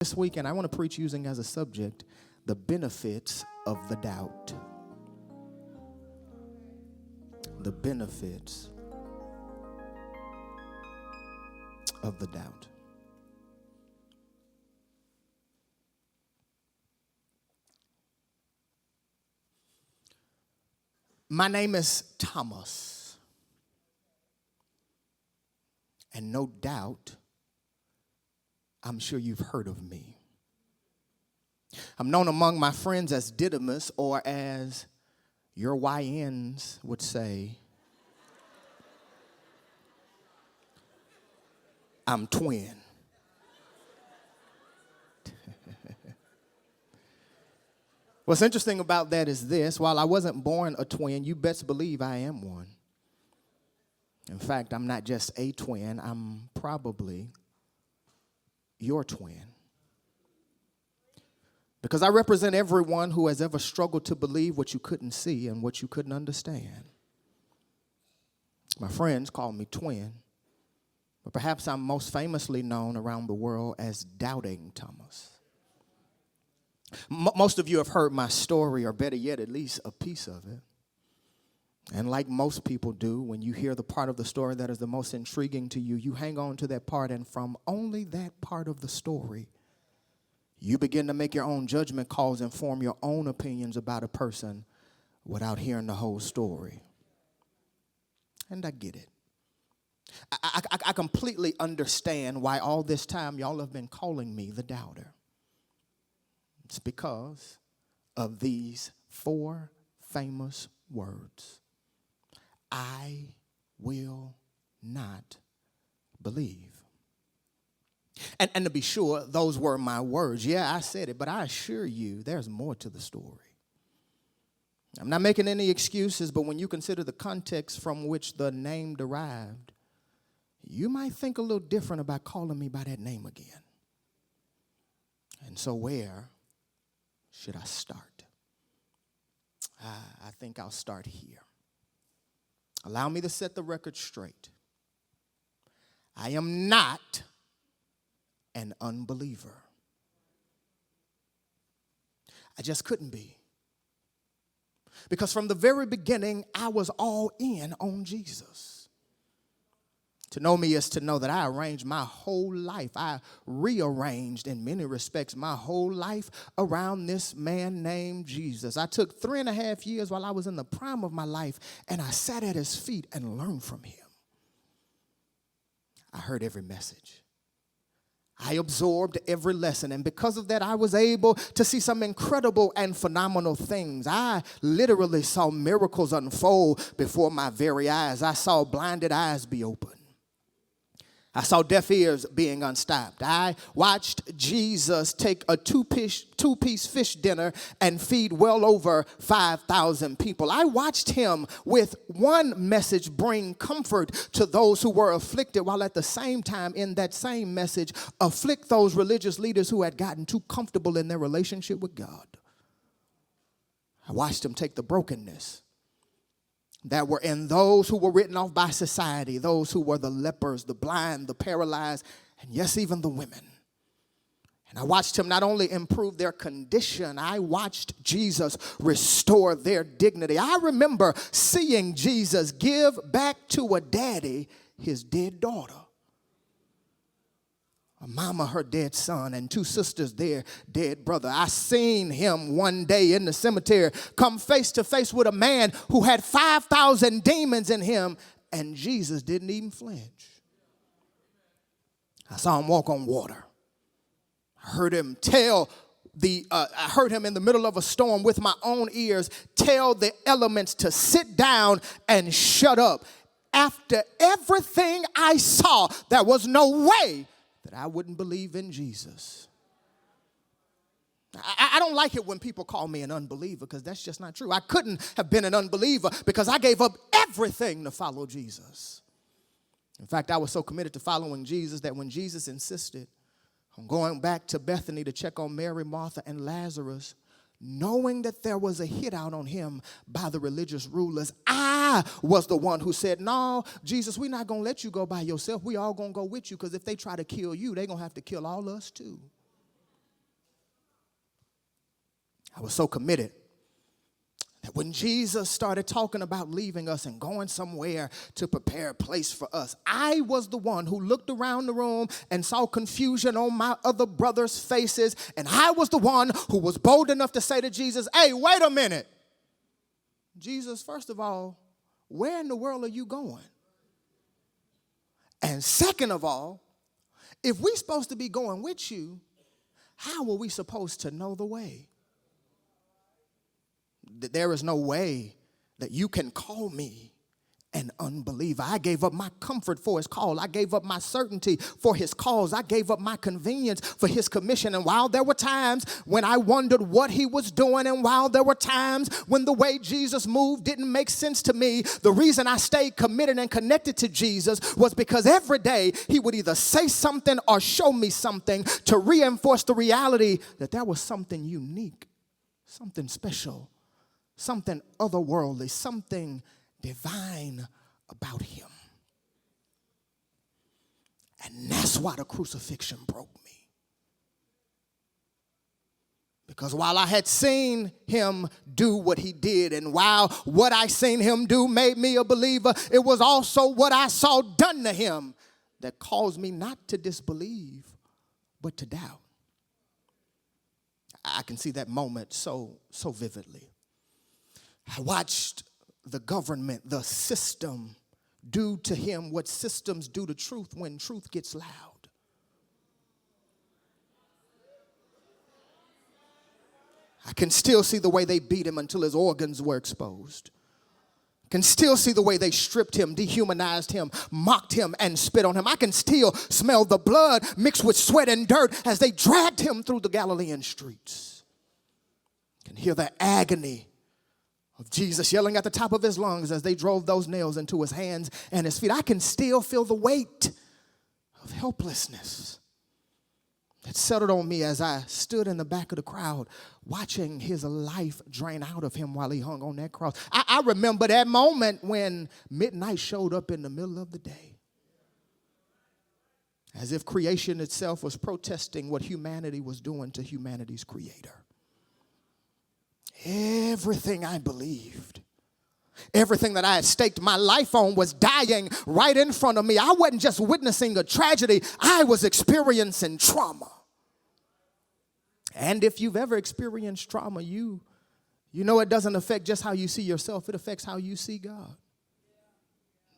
This weekend, I want to preach using as a subject the benefits of the doubt. The benefits of the doubt. My name is Thomas, and no doubt, I'm sure you've heard of me. I'm known among my friends as Didymus, or as your YNs would say, I'm twin. What's interesting about that is this: while I wasn't born a twin, you best believe I am one. In fact, I'm not just a twin, I'm probably your twin. Because I represent everyone who has ever struggled to believe what you couldn't see and what you couldn't understand. My friends call me twin, but perhaps I'm most famously known around the world as Doubting Thomas. Most of you have heard my story, or better yet, at least a piece of it. And like most people do, when you hear the part of the story that is the most intriguing to you, you hang on to that part, and from only that part of the story, you begin to make your own judgment calls and form your own opinions about a person without hearing the whole story. And I get it. I completely understand why all this time y'all have been calling me the doubter. It's because of these four famous words. I will not believe. And to be sure, those were my words. Yeah, I said it, but I assure you there's more to the story. I'm not making any excuses, but when you consider the context from which the name derived, you might think a little different about calling me by that name again. And so where should I start? I think I'll start here. Allow me to set the record straight. I am not an unbeliever. I just couldn't be. Because from the very beginning, I was all in on Jesus. To know me is to know that I arranged my whole life. I rearranged, in many respects, my whole life around this man named Jesus. I took 3.5 years while I was in the prime of my life, and I sat at his feet and learned from him. I heard every message. I absorbed every lesson, and because of that, I was able to see some incredible and phenomenal things. I literally saw miracles unfold before my very eyes. I saw blinded eyes be opened. I saw deaf ears being unstopped. I watched Jesus take a two-piece fish dinner and feed well over 5,000 people. I watched him with one message bring comfort to those who were afflicted, while at the same time in that same message afflict those religious leaders who had gotten too comfortable in their relationship with God. I watched him take the brokenness that were in those who were written off by society, those who were the lepers, the blind, the paralyzed, and yes, even the women. And I watched him not only improve their condition, I watched Jesus restore their dignity. I remember seeing Jesus give back to a daddy his dead daughter, a mama her dead son, and 2 sisters their dead brother. I seen him one day in the cemetery come face to face with a man who had 5,000 demons in him, and Jesus didn't even flinch. I saw him walk on water. I heard him I heard him in the middle of a storm with my own ears tell the elements to sit down and shut up. After everything I saw, there was no way that I wouldn't believe in Jesus. I don't like it when people call me an unbeliever, because that's just not true. I couldn't have been an unbeliever because I gave up everything to follow Jesus. In fact, I was so committed to following Jesus that when Jesus insisted on going back to Bethany to check on Mary, Martha, and Lazarus, knowing that there was a hit out on him by the religious rulers, I was the one who said, no, Jesus, we're not going to let you go by yourself. We all going to go with you, because if they try to kill you, they're going to have to kill all us too. I was so committed that when Jesus started talking about leaving us and going somewhere to prepare a place for us, I was the one who looked around the room and saw confusion on my other brothers' faces. And I was the one who was bold enough to say to Jesus, hey, wait a minute. Jesus, first of all, where in the world are you going? And second of all, if we're supposed to be going with you, how are we supposed to know the way? There is no way that you can call me an unbeliever. I gave up my comfort for his call. I gave up my certainty for his cause. I gave up my convenience for his commission. And while there were times when I wondered what he was doing, and while there were times when the way Jesus moved didn't make sense to me, the reason I stayed committed and connected to Jesus was because every day he would either say something or show me something to reinforce the reality that there was something unique, something special, something otherworldly, something divine about him. And that's why the crucifixion broke me. Because while I had seen him do what he did, and while what I seen him do made me a believer, it was also what I saw done to him that caused me not to disbelieve, but to doubt. I can see that moment so vividly. I watched the government, the system, do to him what systems do to truth when truth gets loud. I can still see the way they beat him until his organs were exposed. I can still see the way they stripped him, dehumanized him, mocked him, and spit on him. I can still smell the blood mixed with sweat and dirt as they dragged him through the Galilean streets. I can hear the agony of Jesus yelling at the top of his lungs as they drove those nails into his hands and his feet. I can still feel the weight of helplessness that settled on me as I stood in the back of the crowd watching his life drain out of him while he hung on that cross. I remember that moment when midnight showed up in the middle of the day, as if creation itself was protesting what humanity was doing to humanity's creator. Everything I believed, everything that I had staked my life on was dying right in front of me. I wasn't just witnessing a tragedy, I was experiencing trauma. And if you've ever experienced trauma, you know it doesn't affect just how you see yourself, it affects how you see God.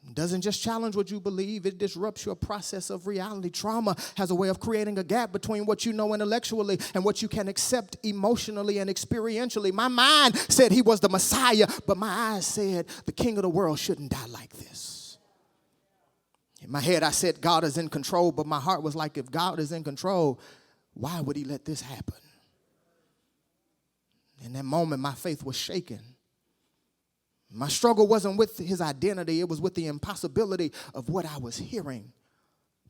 It doesn't just challenge what you believe, it disrupts your process of reality. Trauma has a way of creating a gap between what you know intellectually and what you can accept emotionally and experientially. My mind said he was the Messiah, but my eyes said the king of the world shouldn't die like this. In my head, I said God is in control, but my heart was like, if God is in control, why would he let this happen? In that moment, my faith was shaken. My struggle wasn't with his identity, it was with the impossibility of what I was hearing.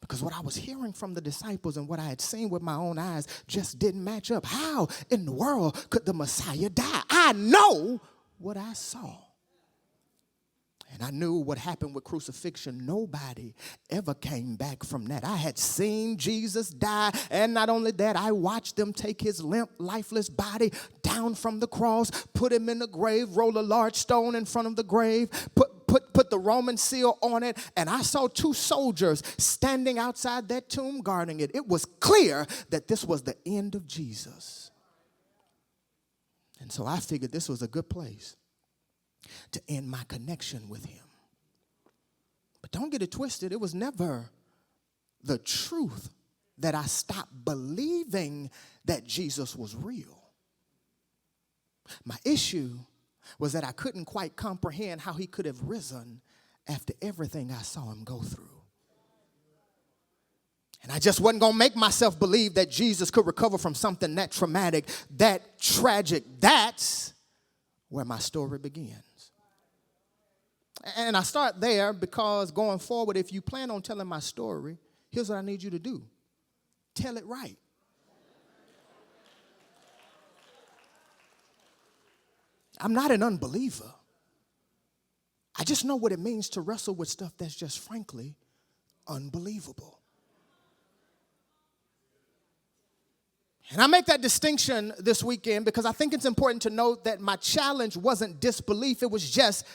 Because what I was hearing from the disciples and what I had seen with my own eyes just didn't match up. How in the world could the Messiah die? I know what I saw. And I knew what happened with crucifixion. Nobody ever came back from that. I had seen Jesus die, and not only that, I watched them take his limp, lifeless body down from the cross, put him in the grave, roll a large stone in front of the grave, put the Roman seal on it, and I saw two soldiers standing outside that tomb guarding it. It was clear that this was the end of Jesus. And so I figured this was a good place to end my connection with him. But don't get it twisted. It was never the truth that I stopped believing that Jesus was real. My issue was that I couldn't quite comprehend how he could have risen after everything I saw him go through. And I just wasn't going to make myself believe that Jesus could recover from something that traumatic, that tragic. That's where my story begins. And I start there because going forward, if you plan on telling my story, here's what I need you to do. Tell it right. I'm not an unbeliever. I just know what it means to wrestle with stuff that's just frankly unbelievable. And I make that distinction this weekend because I think it's important to note that my challenge wasn't disbelief, it was just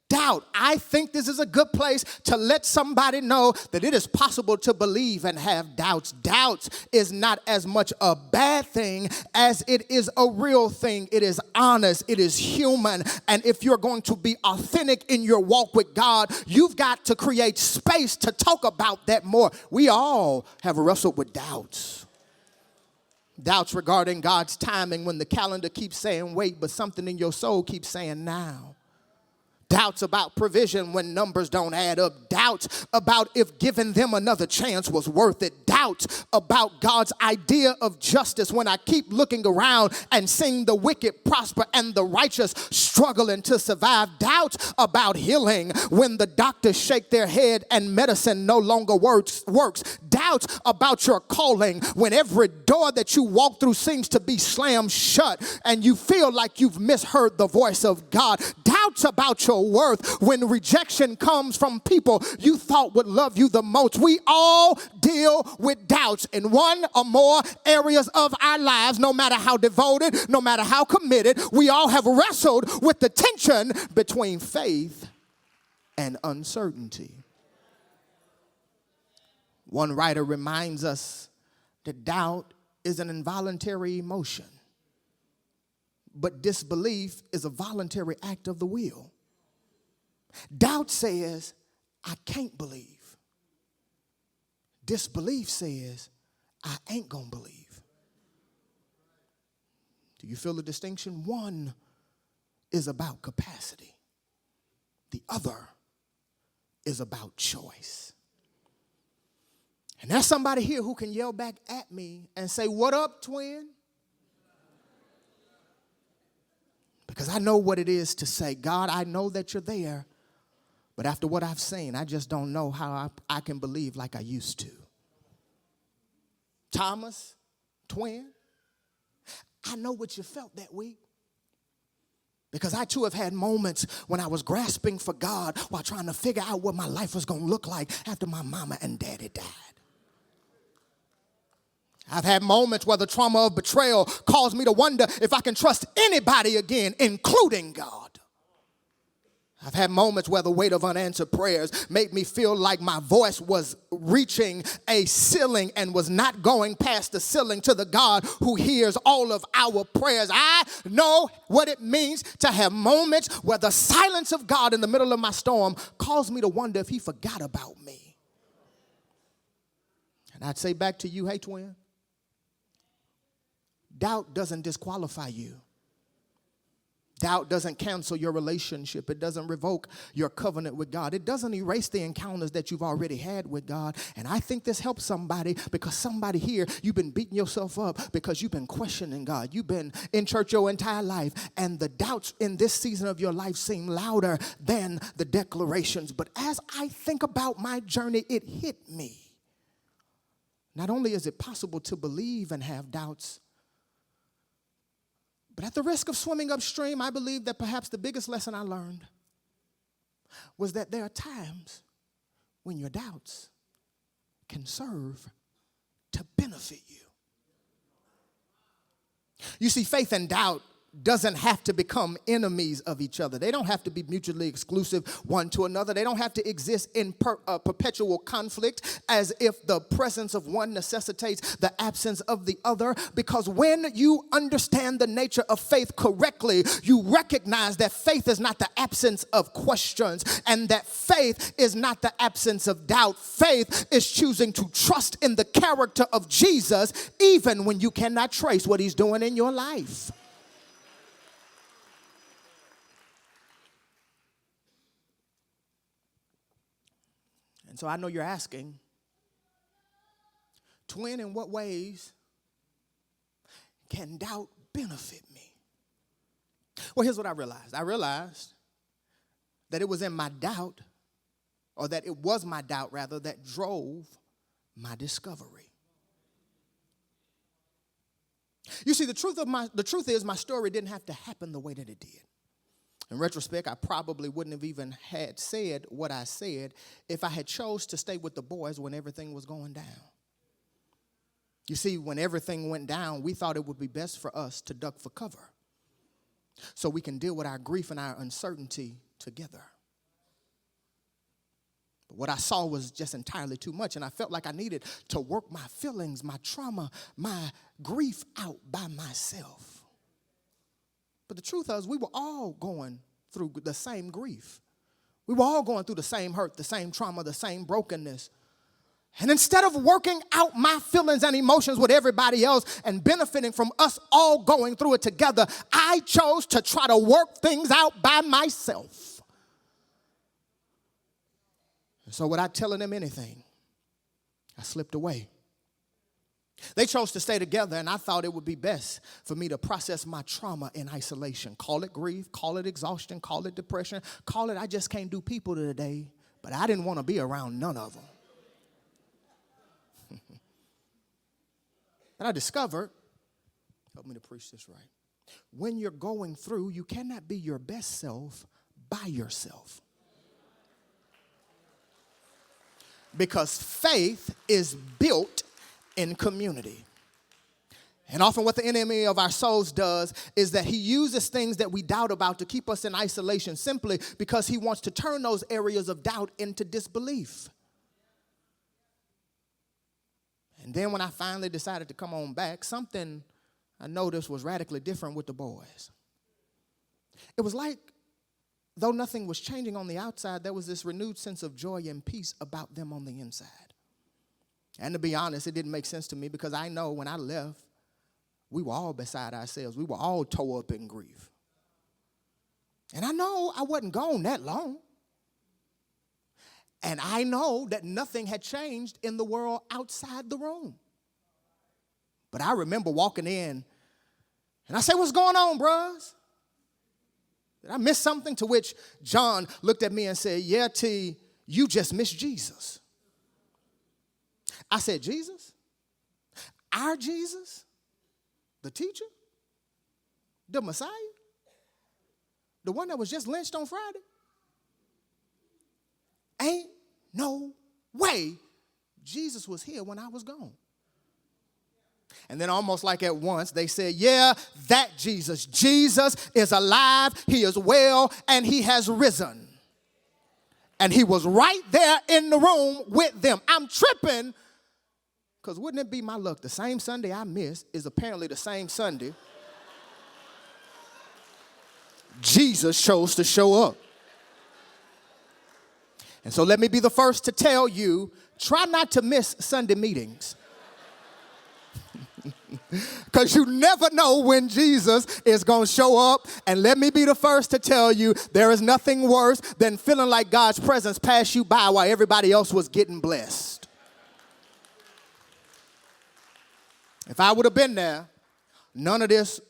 doubt. I think this is a good place to let somebody know that it is possible to believe and have doubts. Doubts is not as much a bad thing as it is a real thing. It is honest. It is human. And if you're going to be authentic in your walk with God, you've got to create space to talk about that more. We all have wrestled with doubts. Doubts regarding God's timing when the calendar keeps saying wait, but something in your soul keeps saying now. Doubts about provision when numbers don't add up. Doubts about if giving them another chance was worth it. Doubts about God's idea of justice when I keep looking around and seeing the wicked prosper and the righteous struggling to survive. Doubts about healing when the doctors shake their head and medicine no longer works. Doubts about your calling when every door that you walk through seems to be slammed shut and you feel like you've misheard the voice of God. Doubts about your worth when rejection comes from people you thought would love you the most. We all deal with doubts in one or more areas of our lives, no matter how devoted, no matter how committed. We all have wrestled with the tension between faith and uncertainty. One writer reminds us that doubt is an involuntary emotion, but disbelief is a voluntary act of the will. Doubt says, I can't believe. Disbelief says, I ain't gonna believe. Do you feel the distinction? One is about capacity. The other is about choice. And there's somebody here who can yell back at me and say, what up, twin? Because I know what it is to say, God, I know that you're there. But after what I've seen, I just don't know how I can believe like I used to. Thomas, twin, I know what you felt that week. Because I too have had moments when I was grasping for God while trying to figure out what my life was going to look like after my mama and daddy died. I've had moments where the trauma of betrayal caused me to wonder if I can trust anybody again, including God. I've had moments where the weight of unanswered prayers made me feel like my voice was reaching a ceiling and was not going past the ceiling to the God who hears all of our prayers. I know what it means to have moments where the silence of God in the middle of my storm caused me to wonder if he forgot about me. And I'd say back to you, hey, twin, doubt doesn't disqualify you. Doubt doesn't cancel your relationship. It doesn't revoke your covenant with God. It doesn't erase the encounters that you've already had with God. And I think this helps somebody because somebody here, you've been beating yourself up because you've been questioning God. You've been in church your entire life, and the doubts in this season of your life seem louder than the declarations. But as I think about my journey, it hit me. Not only is it possible to believe and have doubts, but at the risk of swimming upstream, I believe that perhaps the biggest lesson I learned was that there are times when your doubts can serve to benefit you. You see, faith and doubt doesn't have to become enemies of each other. They don't have to be mutually exclusive one to another. They don't have to exist in perpetual conflict as if the presence of one necessitates the absence of the other. Because when you understand the nature of faith correctly, you recognize that faith is not the absence of questions and that faith is not the absence of doubt. Faith is choosing to trust in the character of Jesus even when you cannot trace what he's doing in your life. And so I know you're asking, twin, in what ways can doubt benefit me? Well, here's what I realized. I realized that it was in my doubt, or that it was my doubt, rather, that drove my discovery. You see, the truth is my story didn't have to happen the way that it did. In retrospect, I probably wouldn't have even had said what I said if I had chose to stay with the boys when everything was going down. You see, when everything went down, we thought it would be best for us to duck for cover so we can deal with our grief and our uncertainty together. But what I saw was just entirely too much, and I felt like I needed to work my feelings, my trauma, my grief out by myself. But the truth is, we were all going through the same grief. We were all going through the same hurt, the same trauma, the same brokenness. And instead of working out my feelings and emotions with everybody else and benefiting from us all going through it together, I chose to try to work things out by myself. And so without telling them anything, I slipped away. They chose to stay together, and I thought it would be best for me to process my trauma in isolation. Call it grief, call it exhaustion, call it depression, call it I just can't do people today, but I didn't want to be around none of them. And I discovered, help me to preach this right, when you're going through, you cannot be your best self by yourself. Because faith is built in community. And often what the enemy of our souls does is that he uses things that we doubt about to keep us in isolation simply because he wants to turn those areas of doubt into disbelief. And then when I finally decided to come on back, something I noticed was radically different with the boys. It was like, though nothing was changing on the outside, there was this renewed sense of joy and peace about them on the inside. And to be honest, it didn't make sense to me because I know when I left, we were all beside ourselves. We were all tore up in grief. And I know I wasn't gone that long. And I know that nothing had changed in the world outside the room. But I remember walking in, and I said, "What's going on, bros? Did I miss something?" To which John looked at me and said, "Yeah, T, you just missed Jesus." I said, "Jesus? Our Jesus? The teacher? The Messiah? The one that was just lynched on Friday? Ain't no way Jesus was here when I was gone." And then almost like at once, they said, "Yeah, that Jesus. Jesus is alive, he is well, and he has risen." And he was right there in the room with them. I'm tripping, because wouldn't it be my luck? The same Sunday I missed is apparently the same Sunday Jesus chose to show up. And so let me be the first to tell you, try not to miss Sunday meetings. Because you never know when Jesus is going to show up. And let me be the first to tell you, there is nothing worse than feeling like God's presence passed you by while everybody else was getting blessed. If I would have been there, none of this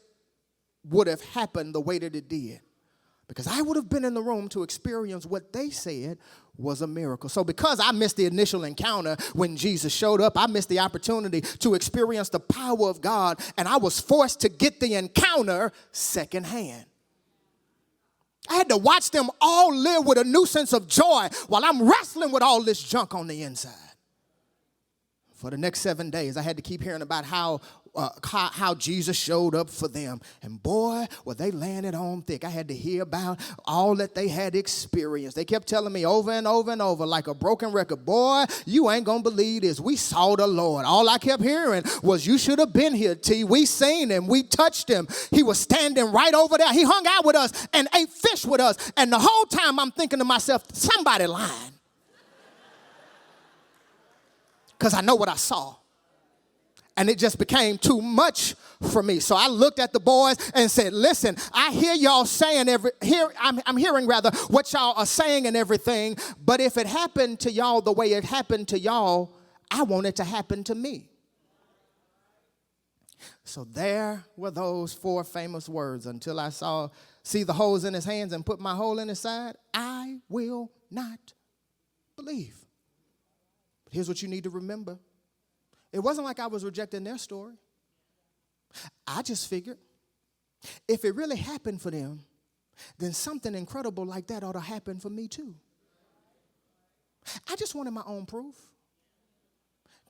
would have happened the way that it did. Because I would have been in the room to experience what they said was a miracle. So because I missed the initial encounter when Jesus showed up, I missed the opportunity to experience the power of God, and I was forced to get the encounter secondhand. I had to watch them all live with a new sense of joy while I'm wrestling with all this junk on the inside. For the next 7 days, I had to keep hearing about how Jesus showed up for them. And boy, were they laying it on thick. I had to hear about all that they had experienced. They kept telling me over and over and over like a broken record, "Boy, you ain't going to believe this. We saw the Lord." All I kept hearing was, "You should have been here, T. We seen him. We touched him. He was standing right over there. He hung out with us and ate fish with us." And the whole time I'm thinking to myself, somebody lying. Because I know what I saw. And it just became too much for me. So I looked at the boys and said, "Listen, I hear y'all saying I'm hearing what y'all are saying and everything. But if it happened to y'all the way it happened to y'all, I want it to happen to me." So there were those 4 famous words until I see the holes in his hands and put my hole in his side. I will not believe. But here's what you need to remember. It wasn't like I was rejecting their story. I just figured if it really happened for them, then something incredible like that ought to happen for me too. I just wanted my own proof.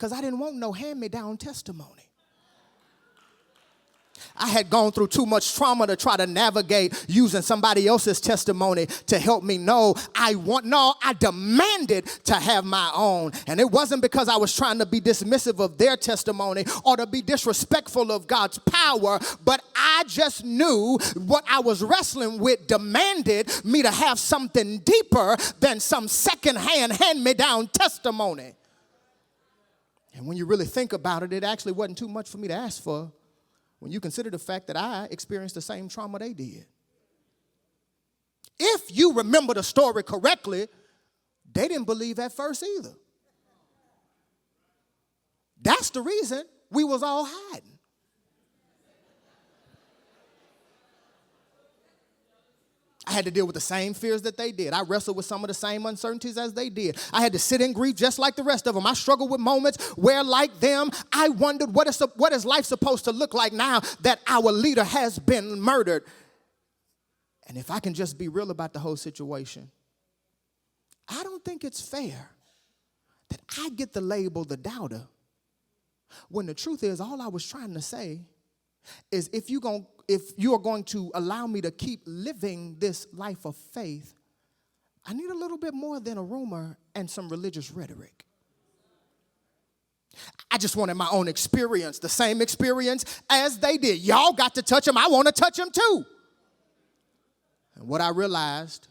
because I didn't want no hand-me-down testimony. I had gone through too much trauma to try to navigate using somebody else's testimony to help me know I demanded to have my own. And it wasn't because I was trying to be dismissive of their testimony or to be disrespectful of God's power, but I just knew what I was wrestling with demanded me to have something deeper than some secondhand hand-me-down testimony. And when you really think about it, it actually wasn't too much for me to ask for, when you consider the fact that I experienced the same trauma they did. If you remember the story correctly, they didn't believe at first either. That's the reason we was all hiding. I had to deal with the same fears that they did. I wrestled with some of the same uncertainties as they did. I had to sit in grief just like the rest of them. I struggled with moments where, like them, I wondered what is life supposed to look like now that our leader has been murdered. And if I can just be real about the whole situation, I don't think it's fair that I get the label the doubter when the truth is all I was trying to say is if you are going to allow me to keep living this life of faith, I need a little bit more than a rumor and some religious rhetoric. I just wanted my own experience, the same experience as they did. Y'all got to touch them. I want to touch them too. And what I realized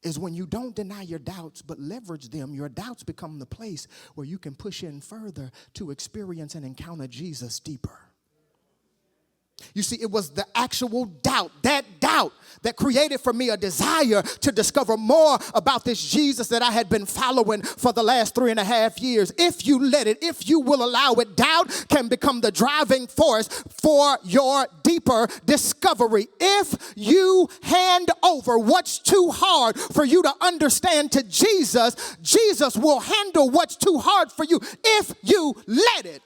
is when you don't deny your doubts but leverage them, your doubts become the place where you can push in further to experience and encounter Jesus deeper. You see, it was the actual doubt that created for me a desire to discover more about this Jesus that I had been following for the last 3.5 years. If you let it, if you will allow it, doubt can become the driving force for your deeper discovery. If you hand over what's too hard for you to understand to Jesus, Jesus will handle what's too hard for you if you let it.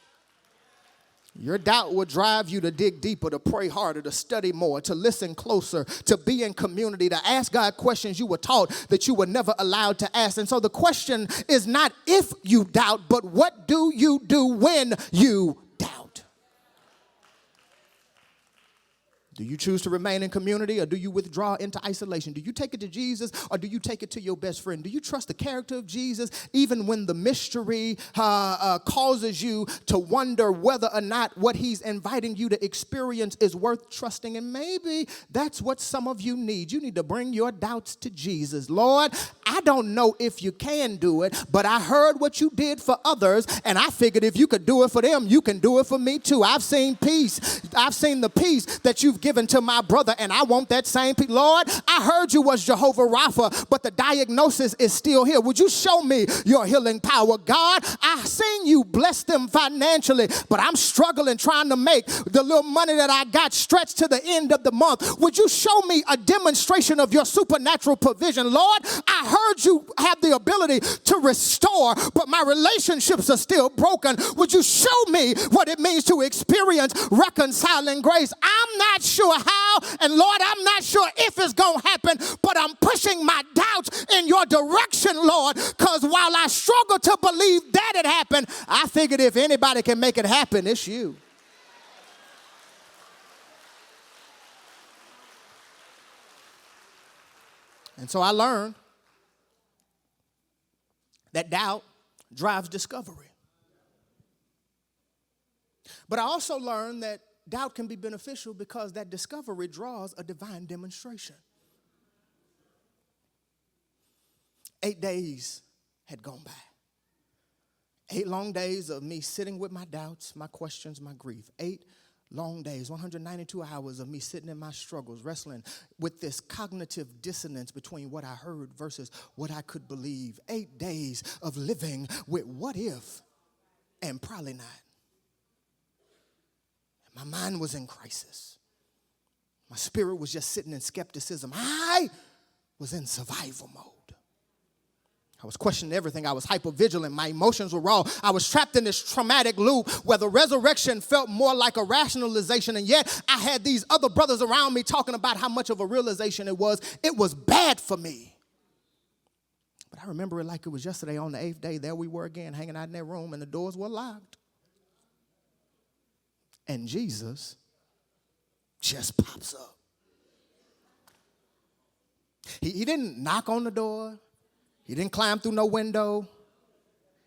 Your doubt will drive you to dig deeper, to pray harder, to study more, to listen closer, to be in community, to ask God questions you were taught that you were never allowed to ask. And so the question is not if you doubt, but what do you do when you doubt? Do you choose to remain in community, or do you withdraw into isolation? Do you take it to Jesus, or do you take it to your best friend? Do you trust the character of Jesus even when the mystery causes you to wonder whether or not what he's inviting you to experience is worth trusting? And maybe that's what some of you need. You need to bring your doubts to Jesus. Lord, I don't know if you can do it, but I heard what you did for others, and I figured if you could do it for them, you can do it for me too. I've seen peace. I've seen the peace that you've given to my brother, and I want that same peace. Lord, I heard you was Jehovah Rapha, but the diagnosis is still here. Would you show me your healing power? God, I've seen you bless them financially, but I'm struggling trying to make the little money that I got stretched to the end of the month. Would you show me a demonstration of your supernatural provision? Lord, I heard you have the ability to restore, but my relationships are still broken. Would you show me what it means to experience reconciling grace? I'm not sure how, and Lord, I'm not sure if it's going to happen, but I'm pushing my doubts in your direction, Lord, because while I struggle to believe that it happened, I figured if anybody can make it happen, it's you. And so I learned that doubt drives discovery. But I also learned that doubt can be beneficial because that discovery draws a divine demonstration. 8 days had gone by. 8 long days of me sitting with my doubts, my questions, my grief. 8 long days, 192 hours of me sitting in my struggles, wrestling with this cognitive dissonance between what I heard versus what I could believe. 8 days of living with what if and probably not. My mind was in crisis. My spirit was just sitting in skepticism. I was in survival mode. I was questioning everything. I was hypervigilant. My emotions were raw. I was trapped in this traumatic loop where the resurrection felt more like a rationalization, and yet I had these other brothers around me talking about how much of a realization it was. It was bad for me. But I remember it like it was yesterday. On the 8th day, there we were again, hanging out in that room, and the doors were locked. And Jesus just pops up. He didn't knock on the door. He didn't climb through no window.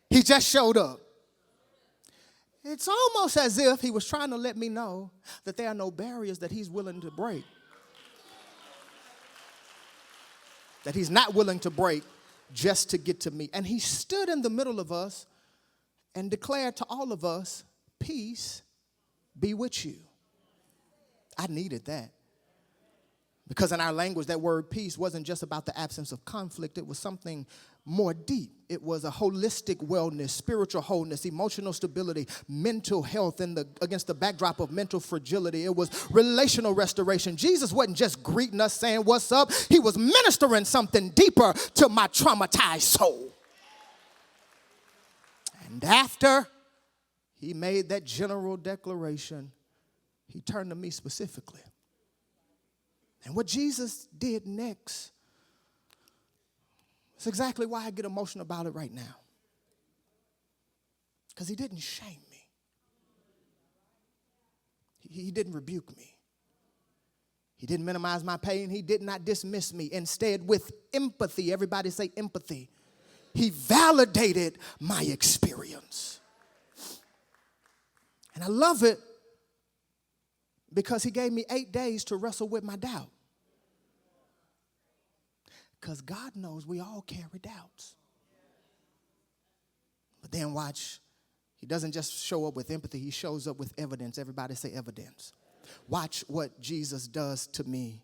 He just showed up. It's almost as if he was trying to let me know that there are no barriers that he's willing to break. That he's not willing to break just to get to me. And he stood in the middle of us and declared to all of us, peace be with you. I needed that. Because in our language, that word peace wasn't just about the absence of conflict. It was something more deep. It was a holistic wellness, spiritual wholeness, emotional stability, mental health against the backdrop of mental fragility. It was relational restoration. Jesus wasn't just greeting us saying, what's up? He was ministering something deeper to my traumatized soul. And after he made that general declaration, he turned to me specifically. And what Jesus did next is exactly why I get emotional about it right now. Because he didn't shame me. He didn't rebuke me. He didn't minimize my pain. He did not dismiss me. Instead, with empathy, everybody say empathy, he validated my experience. And I love it because he gave me 8 days to wrestle with my doubt. Because God knows we all carry doubts. But then watch, he doesn't just show up with empathy, he shows up with evidence. Everybody say evidence. Watch what Jesus does to me.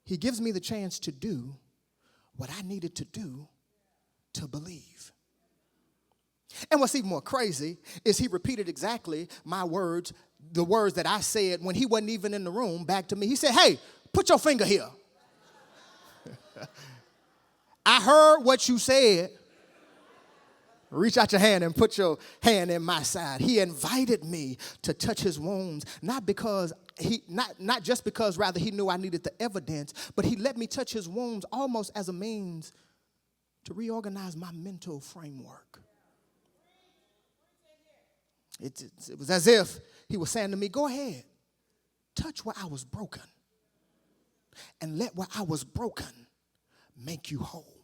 He gives me the chance to do what I needed to do to believe. And what's even more crazy is he repeated exactly my words, the words that I said when he wasn't even in the room, back to me. He said, hey, put your finger here. I heard what you said. Reach out your hand and put your hand in my side. He invited me to touch his wounds, not just because rather he knew I needed the evidence, but he let me touch his wounds almost as a means to reorganize my mental framework. It was as if he was saying to me, go ahead, touch where I was broken, and let where I was broken make you whole.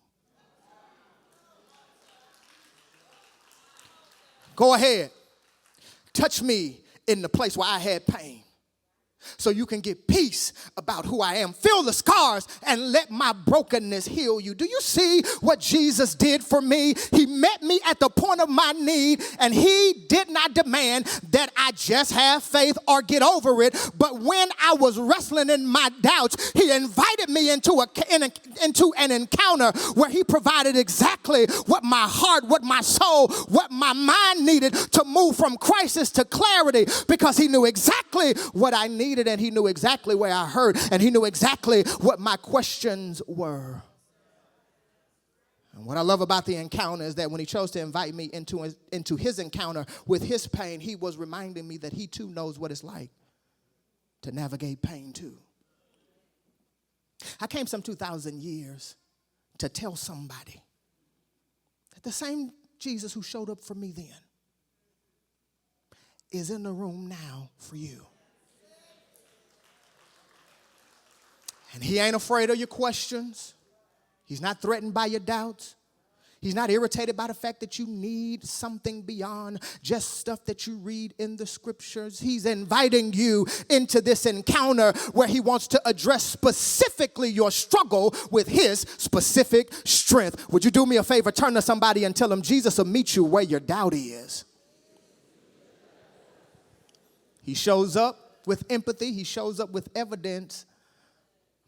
Go ahead, touch me in the place where I had pain, so you can get peace about who I am. Feel the scars and let my brokenness heal you. Do you see what Jesus did for me? He met me at the point of my need, and he did not demand that I just have faith or get over it. But when I was wrestling in my doubts, he invited me into an encounter where he provided exactly what my heart, what my soul, what my mind needed to move from crisis to clarity, because he knew exactly what I needed. And he knew exactly where I hurt, and he knew exactly what my questions were. And what I love about the encounter is that when he chose to invite me into his encounter with his pain, he was reminding me that he too knows what it's like to navigate pain too. I came some 2,000 years to tell somebody that the same Jesus who showed up for me then is in the room now for you. And he ain't afraid of your questions. He's not threatened by your doubts. He's not irritated by the fact that you need something beyond just stuff that you read in the scriptures. He's inviting you into this encounter where he wants to address specifically your struggle with his specific strength. Would you do me a favor? Turn to somebody and tell them Jesus will meet you where your doubt is. He shows up with empathy. He shows up with evidence.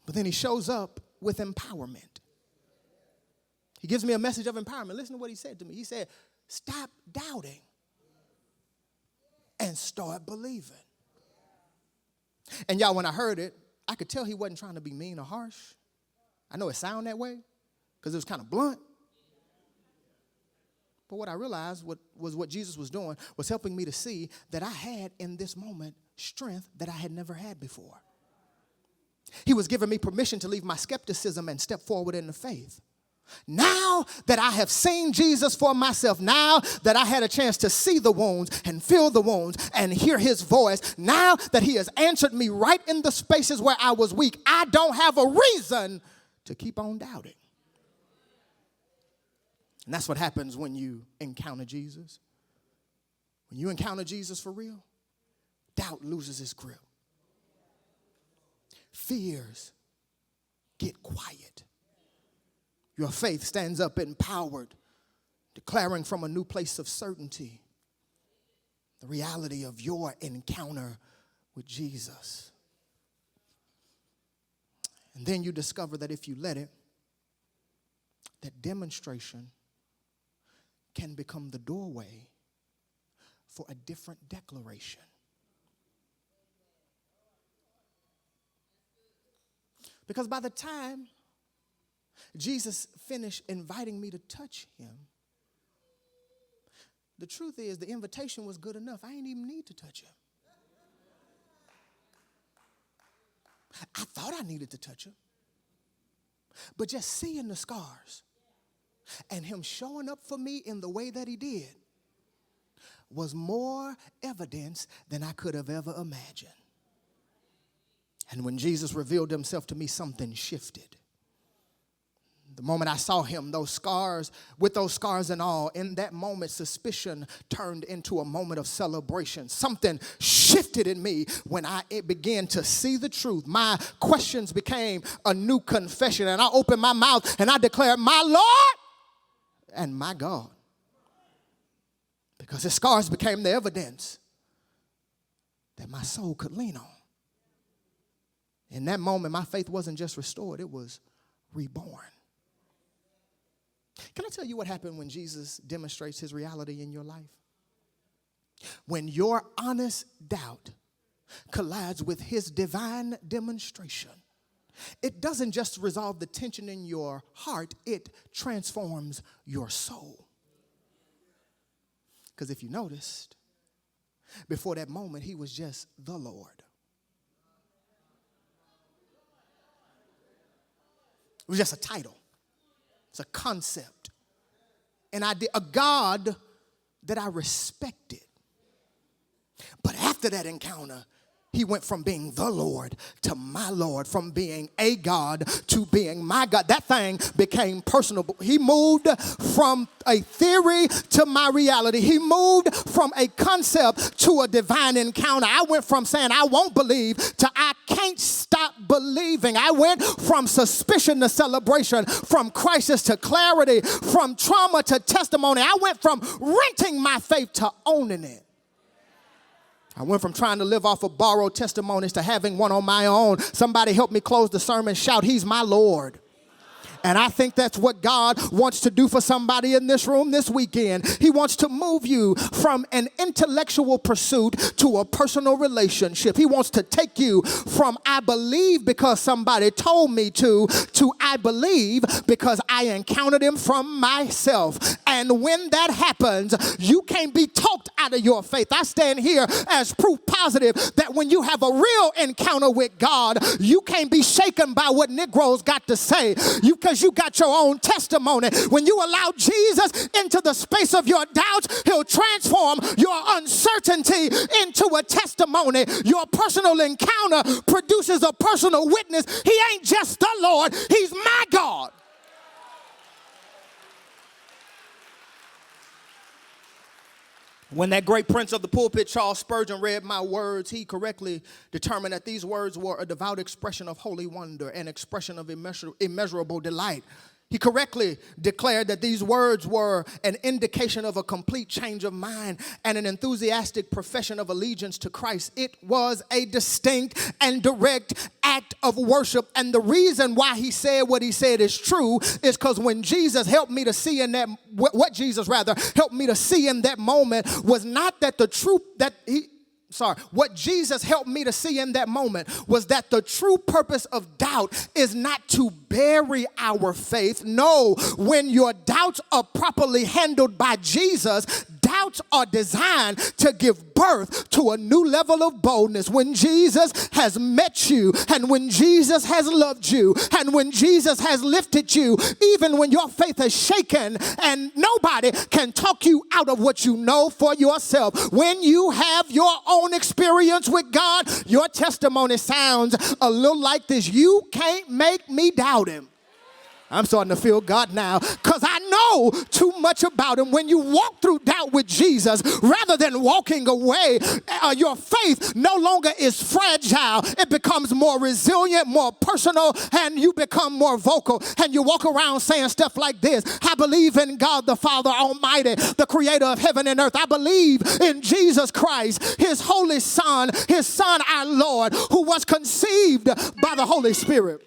But then he shows up with empowerment. He gives me a message of empowerment. Listen to what he said to me. He said, stop doubting and start believing. And y'all, when I heard it, I could tell he wasn't trying to be mean or harsh. I know it sounded that way because it was kind of blunt. But what I realized was what Jesus was doing was helping me to see that I had in this moment strength that I had never had before. He was giving me permission to leave my skepticism and step forward in the faith. Now that I have seen Jesus for myself, now that I had a chance to see the wounds and feel the wounds and hear his voice, now that he has answered me right in the spaces where I was weak, I don't have a reason to keep on doubting. And that's what happens when you encounter Jesus. When you encounter Jesus for real, doubt loses its grip. Fears get quiet. Your faith stands up empowered, declaring from a new place of certainty the reality of your encounter with Jesus. And then you discover that if you let it, that demonstration can become the doorway for a different declaration. Because by the time Jesus finished inviting me to touch him, the truth is the invitation was good enough. I ain't even need to touch him. I thought I needed to touch him. But just seeing the scars and him showing up for me in the way that he did was more evidence than I could have ever imagined. And when Jesus revealed himself to me, something shifted. The moment I saw him, those scars and all, in that moment, suspicion turned into a moment of celebration. Something shifted in me when I began to see the truth. My questions became a new confession, and I opened my mouth and I declared, my Lord and my God. Because his scars became the evidence that my soul could lean on. In that moment, my faith wasn't just restored, it was reborn. Can I tell you what happened when Jesus demonstrates his reality in your life? When your honest doubt collides with his divine demonstration, it doesn't just resolve the tension in your heart, it transforms your soul. Because if you noticed, before that moment, he was just the Lord. It was just a title. It's a concept. And a God that I respected. But after that encounter, he went from being the Lord to my Lord, from being a God to being my God. That thing became personal. He moved from a theory to my reality. He moved from a concept to a divine encounter. I went from saying I won't believe to I can't stop believing. I went from suspicion to celebration, from crisis to clarity, from trauma to testimony. I went from renting my faith to owning it. I went from trying to live off of borrowed testimonies to having one on my own. Somebody help me close the sermon. Shout, he's my Lord. And I think that's what God wants to do for somebody in this room this weekend. He wants to move you from an intellectual pursuit to a personal relationship. He wants to take you from I believe because somebody told me to I believe because I encountered him from myself. And when that happens, you can't be talked out of your faith. I stand here as proof positive that when you have a real encounter with God, you can't be shaken by what Negroes got to say. Because you got your own testimony. When you allow Jesus into the space of your doubts, he'll transform your uncertainty into a testimony. Your personal encounter produces a personal witness. He ain't just the Lord, he's my God. When that great prince of the pulpit, Charles Spurgeon, read my words, he correctly determined that these words were a devout expression of holy wonder, an expression of immeasurable delight. He correctly declared that these words were an indication of a complete change of mind and an enthusiastic profession of allegiance to Christ. It was a distinct and direct act of worship. And the reason why he said what he said is true is because when Jesus helped me to see in that, what Jesus rather helped me to see in that moment was not that the truth that what Jesus helped me to see in that moment was that the true purpose of doubt is not to bury our faith. No, when your doubts are properly handled by Jesus, doubt doubts are designed to give birth to a new level of boldness. When Jesus has met you, and when Jesus has loved you, and when Jesus has lifted you, even when your faith is shaken and nobody can talk you out of what you know for yourself. When you have your own experience with God, your testimony sounds a little like this. You can't make me doubt him. I'm starting to feel God now because I know too much about him. When you walk through doubt with Jesus, rather than walking away, your faith no longer is fragile. It becomes more resilient, more personal, and you become more vocal. And you walk around saying stuff like this: I believe in God the Father Almighty, the creator of heaven and earth. I believe in Jesus Christ, his holy Son, his Son our Lord, who was conceived by the Holy Spirit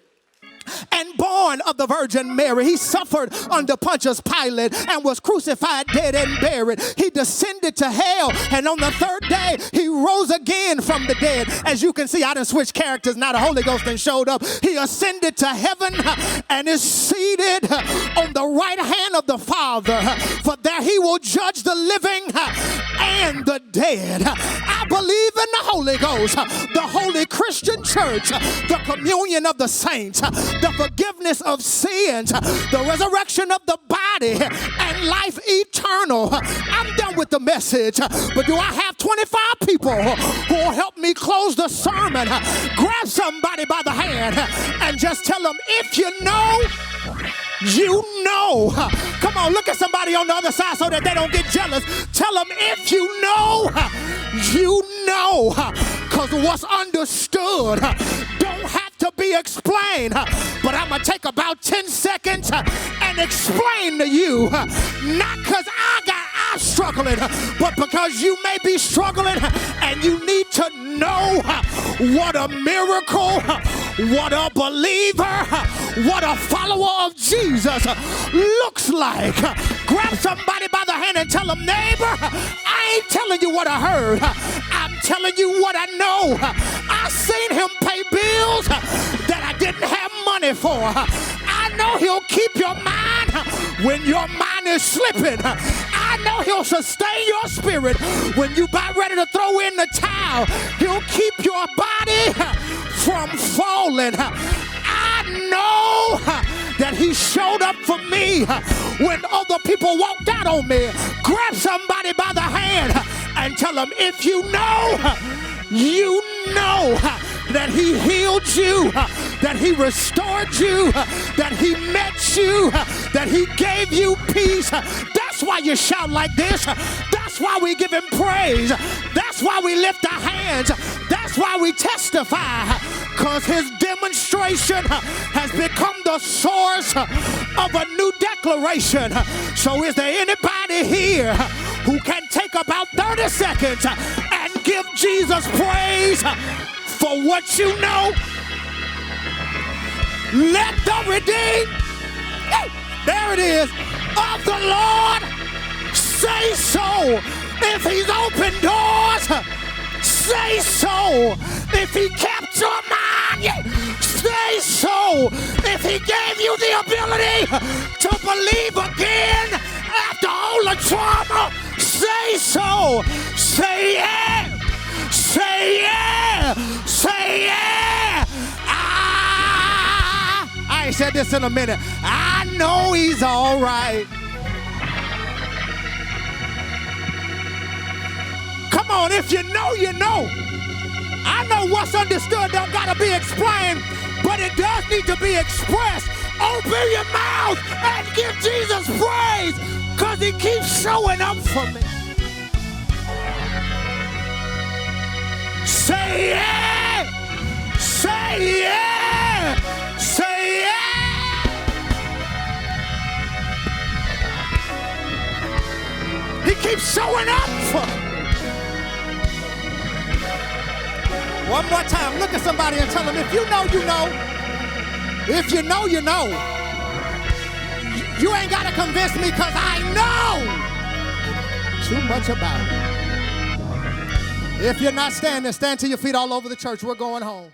and born of the Virgin Mary. He suffered under Pontius Pilate and was crucified, dead, and buried. He descended to hell, and on the third day, he rose again from the dead. As you can see, I done switched characters. Now the Holy Ghost done showed up. He ascended to heaven and is seated on the right hand of the Father. For there he will judge the living and the dead. I believe in the Holy Ghost, the holy Christian church, the communion of the saints, the forgiveness of sins, the resurrection of the body, and life eternal. I'm done with the message, but do I have 25 people who will help me close the sermon? Grab somebody by the hand and just tell them, if you know, you know. Come on, look at somebody on the other side so that they don't get jealous. Tell them, if you know, you know. Because what's understood don't have to be explained. But I'm going to take about 10 seconds and explain to you, not because I'm struggling, but because you may be struggling and you need to know what a miracle, what a believer, what a follower of Jesus looks like. Grab somebody by the hand and tell them, neighbor, I ain't telling you what I heard. I'm telling you what I know. I seen him pay bills that I didn't have money for. I know he'll keep your mind when your mind is slipping. I know he'll sustain your spirit when you about ready to throw in the towel. He'll keep your body from falling. I know that he showed up for me when other people walked out on me. Grab somebody by the hand and tell them, if you know, you know that he healed you, that he restored you, that he met you, that he gave you peace. That's why you shout like this. That's why we give him praise. That's why we lift our hands. That's why we testify, because his demonstration has become the source of a new declaration. So is there anybody here who can take about 30 seconds and give Jesus praise for what you know? Let the redeemed, there it is, of the Lord say so. If he's opened doors, say so. If he kept your mind, say so. If he gave you the ability to believe again after all the trauma, say so. Say yeah. Say yeah. Say yeah. I ain't said this in a minute. I know he's all right. Come on, if you know, you know. I know what's understood don't gotta be explained, but it does need to be expressed. Open your mouth and give Jesus praise, because he keeps showing up for me. Say yeah! Say yeah! Say yeah! He keeps showing up for me. One more time, look at somebody and tell them, if you know, you know. If you know, you know. You ain't got to convince me, because I know too much about it. If you're not standing, stand to your feet all over the church. We're going home.